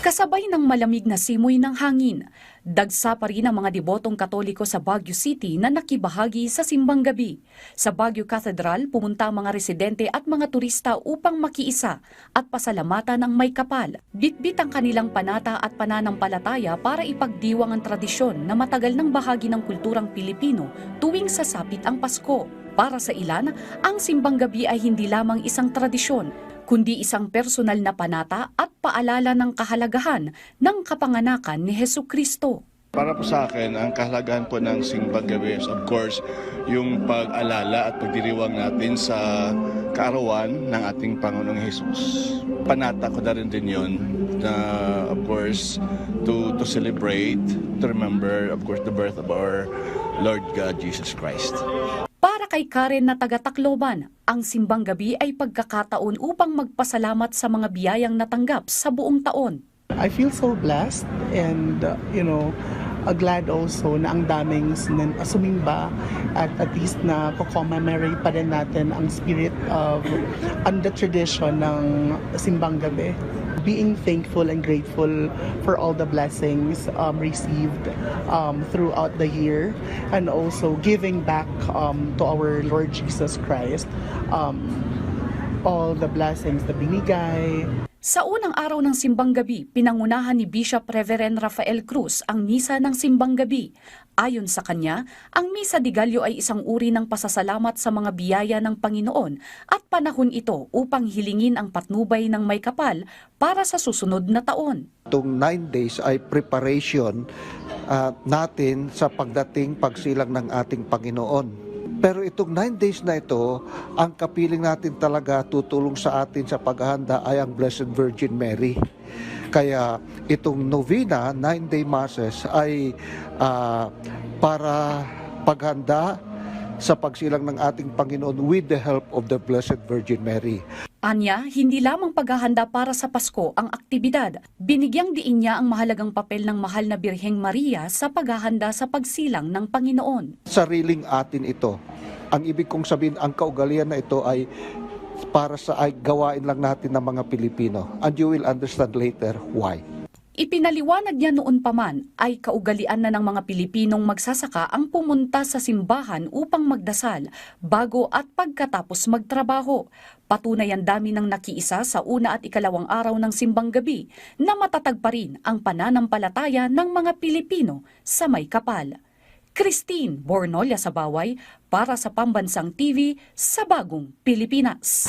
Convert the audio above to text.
Kasabay ng malamig na simoy ng hangin, dagsa pa rin ang mga debotong Katoliko sa Baguio City na nakibahagi sa simbang gabi. Sa Baguio Cathedral, pumunta ang mga residente at mga turista upang makiisa at pasalamatan ang may kapal. Bitbit ang kanilang panata at pananampalataya para ipagdiwang ang tradisyon na matagal ng bahagi ng kulturang Pilipino tuwing sasapit ang Pasko. Para sa ilan, ang simbang gabi ay hindi lamang isang tradisyon, kundi isang personal na panata at paalala ng kahalagahan ng kapanganakan ni Hesukristo. Para po sa akin, ang kahalagahan po ng simbang gabi is of course yung pag-alala at pagdiriwang natin sa kaarawan ng ating Panginoong Hesus. Panata ko na rin din yun na of course to celebrate, to remember of course the birth of our Lord God Jesus Christ. Para kay Karen na taga-Tacloban, ang simbang gabi ay pagkakataon upang magpasalamat sa mga biyayang natanggap sa buong taon. I feel so blessed and glad also na ang daming sumimba at least na commemorate pa rin natin ang spirit of and the tradition ng simbang gabi. Being thankful and grateful for all the blessings received throughout the year, and also giving back to our Lord Jesus Christ all the blessings na binigay. Sa unang araw ng simbang gabi, pinangunahan ni Bishop Reverend Rafael Cruz ang misa ng simbang gabi. Ayon sa kanya, ang Misa de Gallo ay isang uri ng pasasalamat sa mga biyaya ng Panginoon at panahon ito upang hilingin ang patnubay ng may kapal para sa susunod na taon. Itong 9 days ay preparation natin sa pagsilang ng ating Panginoon. Pero itong 9 days na ito, ang kapiling natin talaga tutulong sa atin sa paghahanda ay ang Blessed Virgin Mary. Kaya itong novena, 9-day masses, ay para paghanda sa pagsilang ng ating Panginoon with the help of the Blessed Virgin Mary. Anya, hindi lamang paghahanda para sa Pasko ang aktibidad. Binigyang diin niya ang mahalagang papel ng mahal na Birheng Maria sa paghahanda sa pagsilang ng Panginoon. Sariling atin ito. Ang ibig kong sabihin, ang kaugalian na ito ay para sa gawain lang natin ng mga Pilipino. And you will understand later why. Ipinaliwanag niya noon pa man ay kaugalian na ng mga Pilipinong magsasaka ang pumunta sa simbahan upang magdasal bago at pagkatapos magtrabaho. Patunay ang dami ng nakiisa sa una at ikalawang araw ng simbang gabi na matatag pa rin ang pananampalataya ng mga Pilipino sa may kapal. Christine Bornolia Sabaway para sa Pambansang TV sa Bagong Pilipinas.